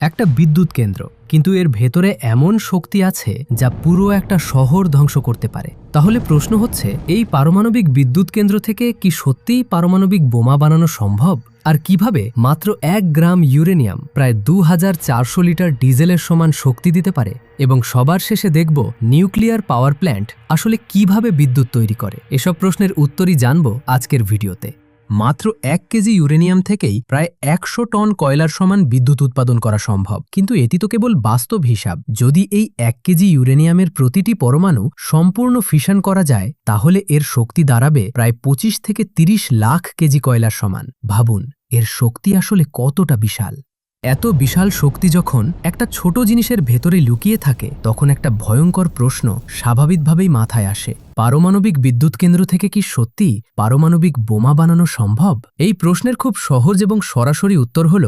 একটা বিদ্যুৎ কেন্দ্র, কিন্তু এর ভেতরে এমন শক্তি আছে যা পুরো একটা শহর ধ্বংস করতে পারে। তাহলে প্রশ্ন হচ্ছে, এই পারমাণবিক বিদ্যুৎ কেন্দ্র থেকে কি সত্যিই পারমাণবিক বোমা বানানো সম্ভব? আর কিভাবে মাত্র 1 গ্রাম ইউরেনিয়াম প্রায় 2400 লিটার ডিজেলের সমান শক্তি দিতে পারে? এবং সবার শেষে দেখব নিউক্লিয়ার পাওয়ার প্ল্যান্ট আসলে কিভাবে বিদ্যুৎ তৈরি করে। এসব প্রশ্নের উত্তরই জানব আজকের ভিডিওতে। মাত্র 1 কেজি ইউরেনিয়াম থেকেই প্রায় 100 টন কয়লার সমান বিদ্যুৎ উৎপাদন করা সম্ভব। কিন্তু এটি তো কেবল বাস্তব হিসাব। যদি এই 1 কেজি ইউরেনিয়ামের প্রতিটি পরমাণু সম্পূর্ণ ফিশন করা যায়, তাহলে এর শক্তি দাঁড়াবে প্রায় 25 থেকে 30 লাখ কেজি কয়লার সমান। ভাবুন, এর শক্তি আসলে কতটা বিশাল। এত বিশাল শক্তি যখন একটা ছোট জিনিসের ভেতরে লুকিয়ে থাকে, তখন একটা ভয়ঙ্কর প্রশ্ন স্বাভাবিকভাবেই মাথায় আসে। পারমাণবিক বিদ্যুৎ কেন্দ্র থেকে কি সত্যি পারমাণবিক বোমা বানানো সম্ভব? এই প্রশ্নের খুব সহজ এবং সরাসরি উত্তর হল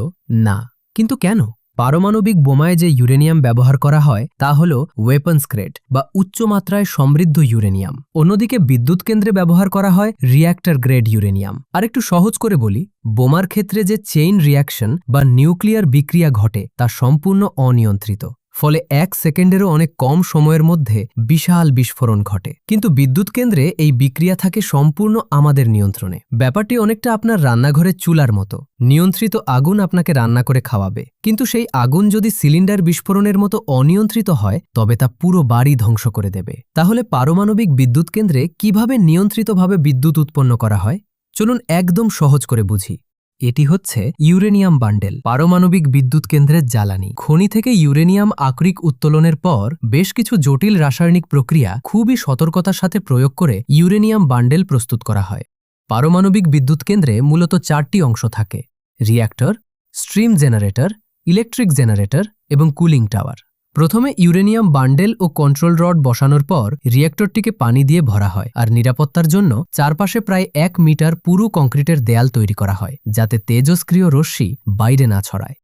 না। কিন্তু কেন? পারমাণবিক বোমায় যে ইউরেনিয়াম ব্যবহার করা হয় তা হল ওয়েপন্স গ্রেড বা উচ্চমাত্রায় সমৃদ্ধ ইউরেনিয়াম। অন্যদিকে বিদ্যুৎ কেন্দ্রে ব্যবহার করা হয় রিঅ্যাক্টর গ্রেড ইউরেনিয়াম। আর একটু সহজ করে বলি, বোমার ক্ষেত্রে যে চেইন রিঅ্যাকশন বা নিউক্লিয়ার বিক্রিয়া ঘটে তা সম্পূর্ণ অনিয়ন্ত্রিত। ফলে 1 সেকেন্ডেরও অনেক কম সময়ের মধ্যে বিশাল বিস্ফোরণ ঘটে। কিন্তু বিদ্যুৎ কেন্দ্রে এই বিক্রিয়া থাকে সম্পূর্ণ আমাদের নিয়ন্ত্রণে। ব্যাপারটি অনেকটা আপনার রান্নাঘরের চুলার মতো। নিয়ন্ত্রিত আগুন আপনাকে রান্না করে খাওয়াবে, কিন্তু সেই আগুন যদি সিলিন্ডার বিস্ফোরণের মতো অনিয়ন্ত্রিত হয়, তবে তা পুরো বাড়ি ধ্বংস করে দেবে। তাহলে পারমাণবিক বিদ্যুৎ কেন্দ্রে কিভাবে নিয়ন্ত্রিতভাবে বিদ্যুৎ উৎপন্ন করা হয়? চলুন একদম সহজ করে বুঝি। এটি হচ্ছে ইউরেনিয়াম বান্ডেল, পারমাণবিক বিদ্যুৎ কেন্দ্রের জ্বালানি। খনি থেকে ইউরেনিয়াম আকরিক উত্তোলনের পর বেশ কিছু জটিল রাসায়নিক প্রক্রিয়া খুবই সতর্কতার সাথে প্রয়োগ করে ইউরেনিয়াম বান্ডেল প্রস্তুত করা হয়। পারমাণবিক বিদ্যুৎ কেন্দ্রে মূলত 4টি অংশ থাকে: reactor, stream generator, electric generator এবং কুলিং টাওয়ার। প্রথমে ইউরেনিয়াম বান্ডেল ও কন্ট্রোল রড বসানোর পর রিঅ্যাক্টরটিকে পানি দিয়ে ভরা হয়, আর নিরাপত্তার জন্য চারপাশে প্রায় 1 মিটার পুরু কংক্রিটের দেয়াল তৈরি করা হয়, যাতে তেজস্ক্রিয় রশ্মি বাইরে না ছড়ায়।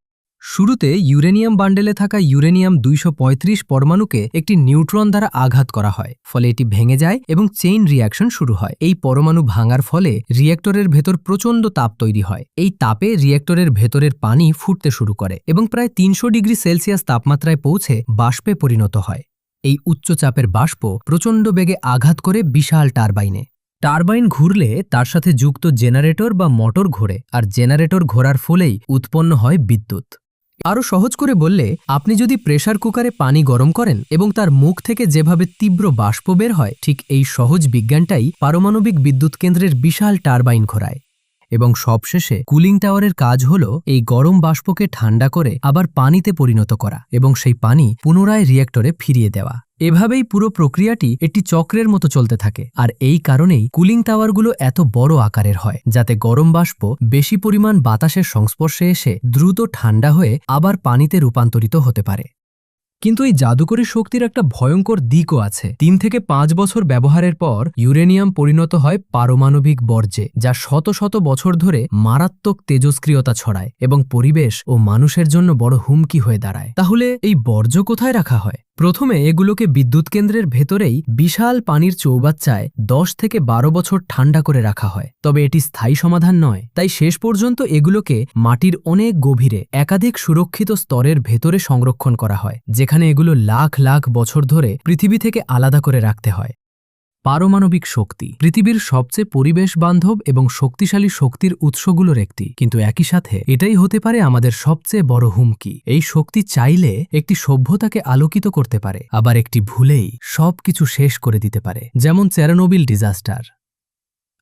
শুরুতে ইউরেনিয়াম বান্ডেলে থাকা ইউরেনিয়াম 235 পরমাণুকে একটি নিউট্রন দ্বারা আঘাত করা হয়, ফলে এটি ভেঙে যায় এবং চেইন রিঅ্যাকশন শুরু হয়। এই পরমাণু ভাঙার ফলে রিঅ্যাক্টরের ভেতর প্রচণ্ড তাপ তৈরি হয়। এই তাপে রিঅ্যাক্টরের ভেতরের পানি ফুটতে শুরু করে এবং প্রায় 300 ডিগ্রি সেলসিয়াস তাপমাত্রায় পৌঁছে বাষ্পে পরিণত হয়। এই উচ্চ চাপের বাষ্প প্রচণ্ড বেগে আঘাত করে বিশাল টারবাইনে। টারবাইন ঘুরলে তার সাথে যুক্ত জেনারেটর বা মোটর ঘোরে, আর জেনারেটর ঘোরার ফলেই উৎপন্ন হয় বিদ্যুৎ। আরও সহজ করে বললে, আপনি যদি প্রেসার কুকারে পানি গরম করেন এবং তার মুখ থেকে যেভাবে তীব্র বাষ্প বের হয়, ঠিক এই সহজ বিজ্ঞানটাই পারমাণবিক বিদ্যুৎ কেন্দ্রের বিশাল টারবাইন ঘোরায়। এবং সবশেষে কুলিং টাওয়ারের কাজ হল এই গরম বাষ্পকে ঠান্ডা করে আবার পানিতে পরিণত করা এবং সেই পানি পুনরায় রিঅ্যাক্টরে ফিরিয়ে দেওয়া। এভাবেই পুরো প্রক্রিয়াটি একটি চক্রের মতো চলতে থাকে। আর এই কারণেই কুলিং টাওয়ারগুলো এত বড় আকারের হয়, যাতে গরম বাষ্প বেশি পরিমাণ বাতাসের সংস্পর্শে এসে দ্রুত ঠান্ডা হয়ে আবার পানিতে রূপান্তরিত হতে পারে। কিন্তু এই জাদুকরী শক্তির একটা ভয়ঙ্কর দিকও আছে। 3 থেকে 5 বছর ব্যবহারের পর ইউরেনিয়াম পরিণত হয় পারমাণবিক বর্জ্যে, যা শত শত বছর ধরে মারাত্মক তেজস্ক্রিয়তা ছড়ায় এবং পরিবেশ ও মানুষের জন্য বড় হুমকি হয়ে দাঁড়ায়। তাহলে এই বর্জ্য কোথায় রাখা হয়? প্রথমে এগুলোকে বিদ্যুৎ কেন্দ্রের ভেতরেই বিশাল পানির চৌবাচ্চায় 10 থেকে 12 বছর ঠান্ডা করে রাখা হয়। তবে এটি স্থায়ী সমাধান নয়, তাই শেষ পর্যন্ত এগুলোকে মাটির অনেক গভীরে একাধিক সুরক্ষিত স্তরের ভেতরে সংরক্ষণ করা হয়, যেখানে এগুলো লাখ লাখ বছর ধরে পৃথিবী থেকে আলাদা করে রাখতে হয়। পারমাণবিক শক্তি পৃথিবীর সবচেয়ে পরিবেশ বান্ধব এবং শক্তিশালী শক্তির উৎসগুলোর একটি, কিন্তু একই সাথে এটাই হতে পারে আমাদের সবচেয়ে বড় হুমকি। এই শক্তি চাইলে একটি সভ্যতাকে আলোকিত করতে পারে, আবার একটি ভুলেই সবকিছু শেষ করে দিতে পারে, যেমন চেরনোবিল ডিজাস্টার।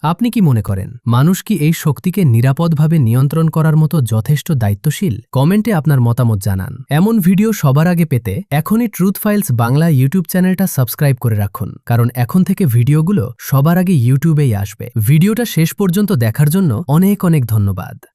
আপনি কি মনে করেন, মানুষ কি এই শক্তিকে নিরাপদভাবে নিয়ন্ত্রণ করার মতো যথেষ্ট দায়িত্বশীল? কমেন্টে আপনার মতামত জানান। এমন ভিডিও সবার আগে পেতে এখনই ট্রুথ ফাইলস বাংলা ইউটিউব চ্যানেলটা সাবস্ক্রাইব করে রাখুন, কারণ এখন থেকে ভিডিওগুলো সবার আগে ইউটিউবেই আসবে। ভিডিওটা শেষ পর্যন্ত দেখার জন্য অনেক অনেক ধন্যবাদ।